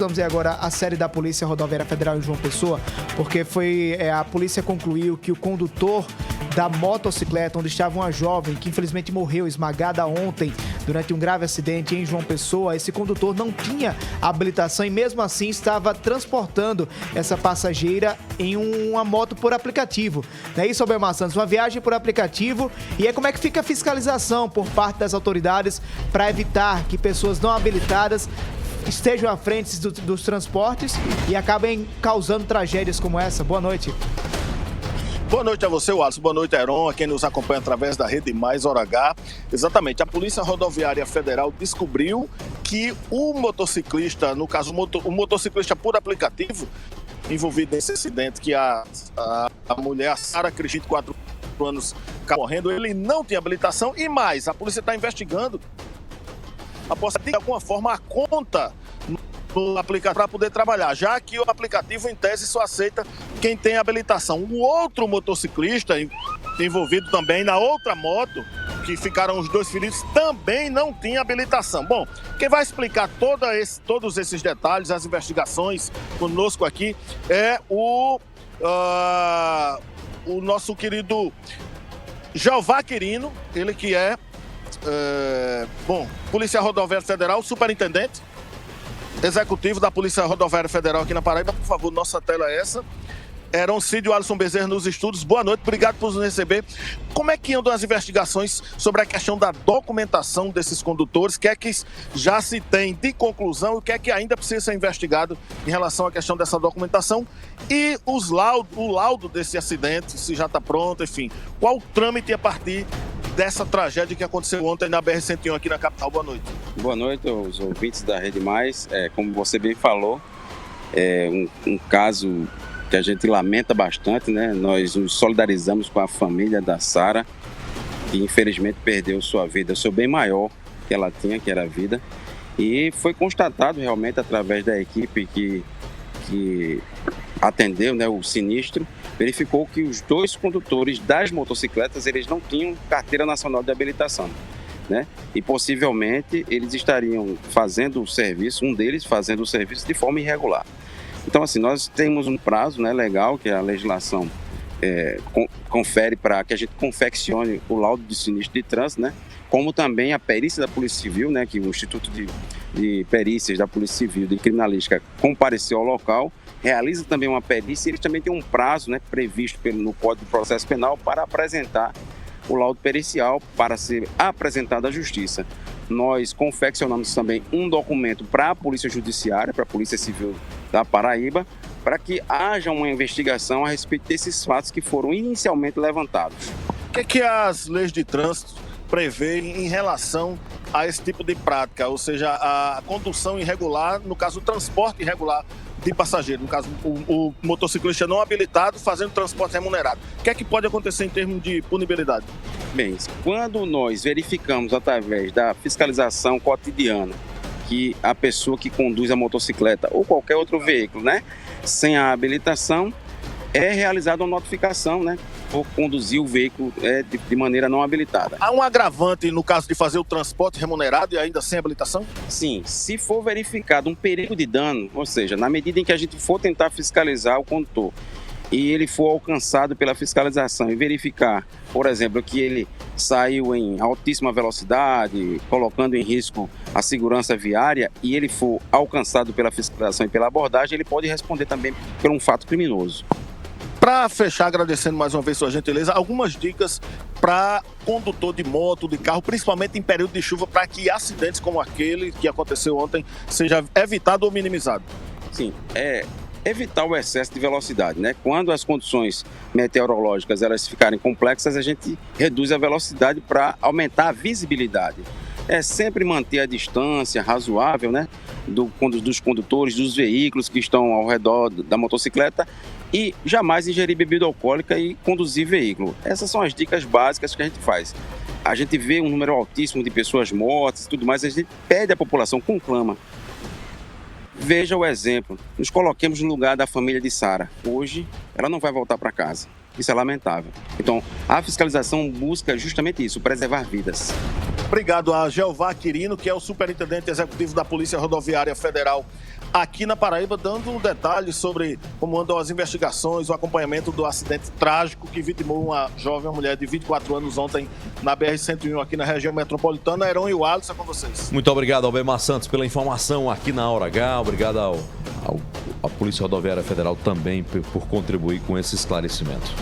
Vamos ver agora a série da Polícia Rodoviária Federal em João Pessoa, porque a polícia concluiu que o condutor da motocicleta, onde estava uma jovem que infelizmente morreu esmagada ontem durante um grave acidente em João Pessoa, esse condutor não tinha habilitação e mesmo assim estava transportando essa passageira em uma moto por aplicativo. Não é isso, Albemar Santos? Uma viagem por aplicativo. E como é que fica a fiscalização por parte das autoridades para evitar que pessoas não habilitadas estejam à frente dos transportes e acabem causando tragédias como essa? Boa noite. Boa noite a você, Wallace. Boa noite, Heron, a quem nos acompanha através da Rede Mais Hora H. Exatamente, a Polícia Rodoviária Federal descobriu que o motociclista, no caso o motociclista por aplicativo, envolvido nesse acidente que a mulher, a Sara Cristina, de 4 anos, acabou morrendo, ele não tinha habilitação e mais, a polícia está investigando a possibilidade de alguma forma a conta no aplicativo para poder trabalhar, já que o aplicativo em tese só aceita quem tem habilitação. O outro motociclista envolvido também na outra moto, que ficaram os 2 feridos, também não tinha habilitação. Bom, quem vai explicar todos esses detalhes, as investigações conosco aqui é o nosso querido Jeová Quirino, ele que é Polícia Rodoviária Federal, superintendente executivo da Polícia Rodoviária Federal aqui na Paraíba. Por favor, nossa tela é essa. Heron Cid e Alisson Bezerra nos estúdios. Boa noite, obrigado por nos receber. Como é que andam as investigações sobre a questão da documentação desses condutores? O que é que já se tem de conclusão e o que é que ainda precisa ser investigado em relação à questão dessa documentação? E o laudo desse acidente, se já está pronto, enfim. Qual o trâmite a partir dessa tragédia que aconteceu ontem na BR-101 aqui na capital? Boa noite. Boa noite aos ouvintes da Rede Mais. Como você bem falou, é um caso que a gente lamenta bastante, né? Nós nos solidarizamos com a família da Sara, que infelizmente perdeu sua vida, seu bem maior que ela tinha, que era a vida. E foi constatado realmente através da equipe que atendeu, né, o sinistro, verificou que os 2 condutores das motocicletas, eles não tinham carteira nacional de habilitação, né? E possivelmente eles estariam fazendo o serviço, um deles fazendo o serviço de forma irregular. Então, assim, nós temos um prazo, né, legal, que a legislação confere para que a gente confeccione o laudo de sinistro de trânsito, né? Como também a perícia da Polícia Civil, né, que o Instituto de Perícias da Polícia Civil de Criminalística compareceu ao local, realiza também uma perícia e eles também têm um prazo, né, previsto no Código de Processo Penal para apresentar o laudo pericial para ser apresentado à Justiça. Nós confeccionamos também um documento para a Polícia Judiciária, para a Polícia Civil da Paraíba, para que haja uma investigação a respeito desses fatos que foram inicialmente levantados. O que é que as leis de trânsito prevêem em relação a esse tipo de prática, ou seja, a condução irregular, no caso o transporte irregular de passageiro, no caso o motociclista não habilitado fazendo transporte remunerado? O que é que pode acontecer em termos de punibilidade? Bem, quando nós verificamos através da fiscalização cotidiana que a pessoa que conduz a motocicleta ou qualquer outro veículo, né, sem a habilitação, é realizada uma notificação, né, por conduzir o veículo de maneira não habilitada. Há um agravante no caso de fazer o transporte remunerado e ainda sem habilitação? Sim, se for verificado um perigo de dano, ou seja, na medida em que a gente for tentar fiscalizar o condutor e ele for alcançado pela fiscalização e verificar, por exemplo, que ele saiu em altíssima velocidade, colocando em risco a segurança viária, e ele for alcançado pela fiscalização e pela abordagem, ele pode responder também por um fato criminoso. Para fechar, agradecendo mais uma vez sua gentileza, algumas dicas para condutor de moto, de carro, principalmente em período de chuva, para que acidentes como aquele que aconteceu ontem seja evitado ou minimizado. Sim, evitar o excesso de velocidade, né? Quando as condições meteorológicas elas ficarem complexas, a gente reduz a velocidade para aumentar a visibilidade. É sempre manter a distância razoável, né, dos condutores, dos veículos que estão ao redor da motocicleta e jamais ingerir bebida alcoólica e conduzir veículo. Essas são as dicas básicas que a gente faz. A gente vê um número altíssimo de pessoas mortas e tudo mais, a gente pede à população, conclama. Veja o exemplo, nos coloquemos no lugar da família de Sara. Hoje, ela não vai voltar para casa. Isso é lamentável. Então, a fiscalização busca justamente isso, preservar vidas. Obrigado a Jeová Quirino, que é o superintendente executivo da Polícia Rodoviária Federal aqui na Paraíba, dando detalhes sobre como andam as investigações, o acompanhamento do acidente trágico que vitimou uma jovem mulher de 24 anos ontem na BR-101 aqui na região metropolitana. Heron e o Alisson, é com vocês. Muito obrigado, Albemar Santos, pela informação aqui na Hora H. Obrigado à Polícia Rodoviária Federal também por contribuir com esse esclarecimento.